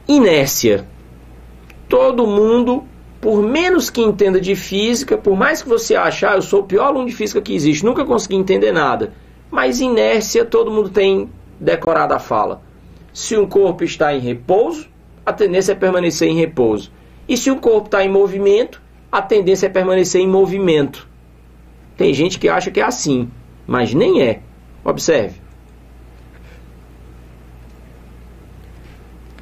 Inércia. Todo mundo, por menos que entenda de física, por mais que você ache, eu sou o pior aluno de física que existe, nunca consegui entender nada, mas inércia todo mundo tem decorado a fala. Se um corpo está em repouso, a tendência é permanecer em repouso. E se o corpo está em movimento, a tendência é permanecer em movimento. Tem gente que acha que é assim, mas nem é. Observe.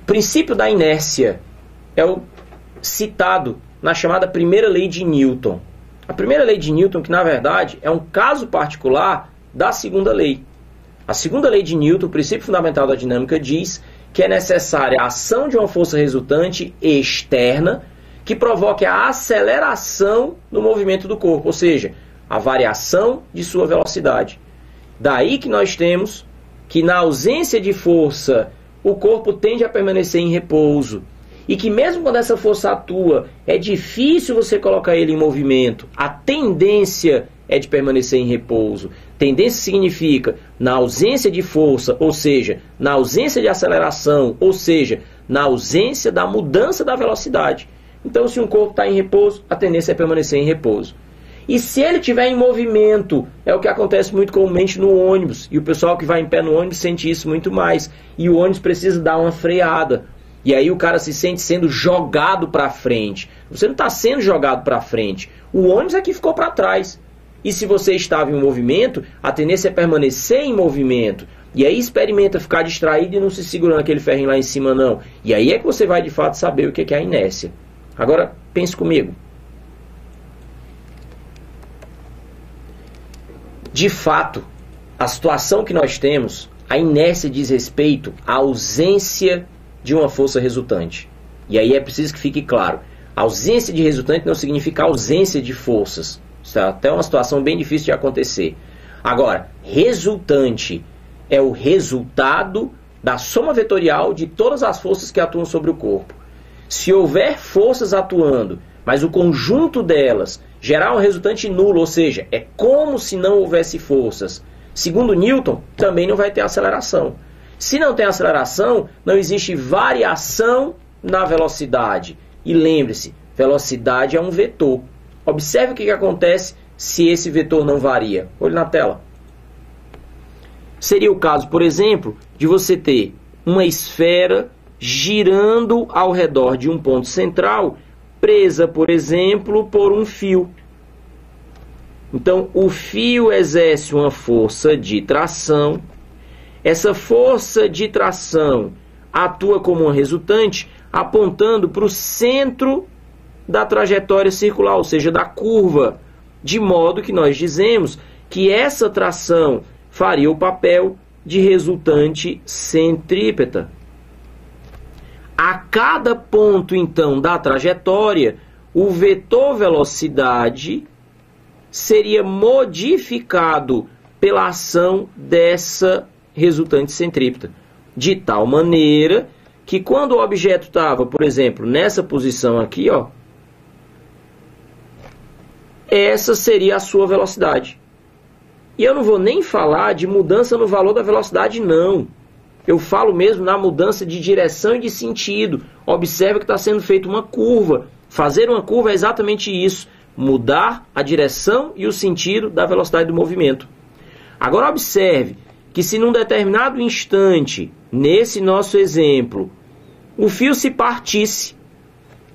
O princípio da inércia é o citado na chamada primeira lei de Newton. A primeira lei de Newton, que na verdade é um caso particular da segunda lei. A segunda lei de Newton, o princípio fundamental da dinâmica, diz que é necessária a ação de uma força resultante externa que provoque a aceleração no movimento do corpo, ou seja, a variação de sua velocidade. Daí que nós temos que na ausência de força, o corpo tende a permanecer em repouso. E que mesmo quando essa força atua, é difícil você colocar ele em movimento. A tendência é de permanecer em repouso. Tendência significa na ausência de força, ou seja, na ausência de aceleração, ou seja, na ausência da mudança da velocidade. Então, se um corpo está em repouso, a tendência é permanecer em repouso. E se ele estiver em movimento, é o que acontece muito comumente no ônibus. E o pessoal que vai em pé no ônibus sente isso muito mais. E o ônibus precisa dar uma freada. E aí o cara se sente sendo jogado para frente. Você não está sendo jogado para frente. O ônibus é que ficou para trás. E se você estava em movimento, a tendência é permanecer em movimento. E aí experimenta ficar distraído e não se segurando aquele ferrinho lá em cima, não. E aí é que você vai de fato saber o que é a inércia. Agora, pense comigo. De fato, a situação que nós temos, a inércia diz respeito à ausência de uma força resultante. E aí é preciso que fique claro. A ausência de resultante não significa ausência de forças. Isso é até uma situação bem difícil de acontecer. Agora, resultante é o resultado da soma vetorial de todas as forças que atuam sobre o corpo. Se houver forças atuando, mas o conjunto delas gerar um resultante nulo, ou seja, é como se não houvesse forças. Segundo Newton, também não vai ter aceleração. Se não tem aceleração, não existe variação na velocidade. E lembre-se, velocidade é um vetor. Observe o que acontece se esse vetor não varia. Olhe na tela. Seria o caso, por exemplo, de você ter uma esfera girando ao redor de um ponto central, presa, por exemplo, por um fio. Então, o fio exerce uma força de tração. Essa força de tração atua como uma resultante, apontando para o centro da trajetória circular, ou seja, da curva, de modo que nós dizemos que essa tração faria o papel de resultante centrípeta. A cada ponto, então, da trajetória, o vetor velocidade seria modificado pela ação dessa resultante centrípeta, de tal maneira que quando o objeto estava, por exemplo, nessa posição aqui, ó, essa seria a sua velocidade. E eu não vou nem falar de mudança no valor da velocidade, não. Eu falo mesmo na mudança de direção e de sentido. Observe que está sendo feita uma curva. Fazer uma curva é exatamente isso. Mudar a direção e o sentido da velocidade do movimento. Agora observe que se num determinado instante, nesse nosso exemplo, o fio se partisse,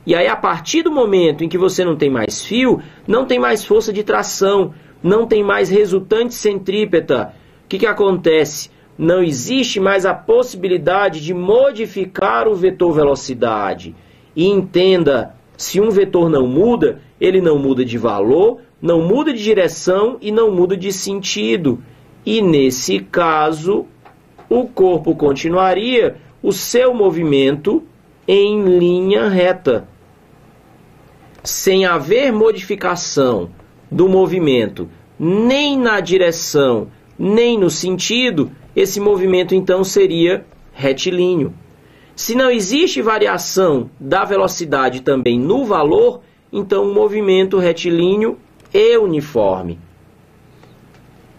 e aí a partir do momento em que você não tem mais fio, não tem mais força de tração, não tem mais resultante centrípeta, o que acontece? Não existe mais a possibilidade de modificar o vetor velocidade. E entenda, se um vetor não muda, ele não muda de valor, não muda de direção e não muda de sentido. E nesse caso, o corpo continuaria o seu movimento em linha reta. Sem haver modificação do movimento nem na direção, nem no sentido, esse movimento então seria retilíneo. Se não existe variação da velocidade também no valor, então o movimento retilíneo é uniforme.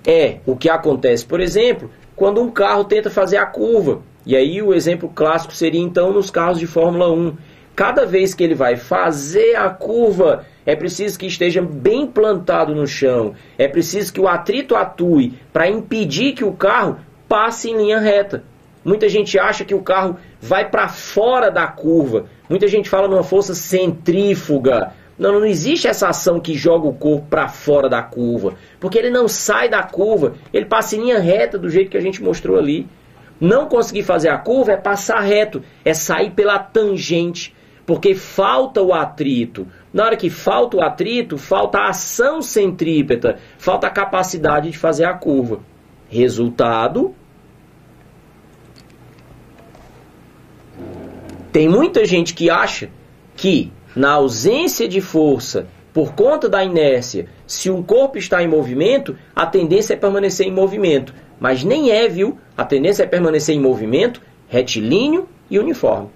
É o que acontece, por exemplo, quando um carro tenta fazer a curva E aí o exemplo clássico seria então nos carros de Fórmula 1. Cada vez que ele vai fazer a curva, é preciso que esteja bem plantado no chão. É preciso que o atrito atue para impedir que o carro passe em linha reta. Muita gente acha que o carro vai para fora da curva. Muita gente fala numa força centrífuga. Não existe essa ação que joga o corpo para fora da curva. Porque ele não sai da curva, ele passa em linha reta do jeito que a gente mostrou ali. Não conseguir fazer a curva é passar reto, é sair pela tangente. Porque falta o atrito. Na hora que falta o atrito, falta a ação centrípeta, falta a capacidade de fazer a curva. Resultado: tem muita gente que acha que, na ausência de força, por conta da inércia, se um corpo está em movimento, a tendência é permanecer em movimento. Mas nem é, viu? A tendência é permanecer em movimento retilíneo e uniforme.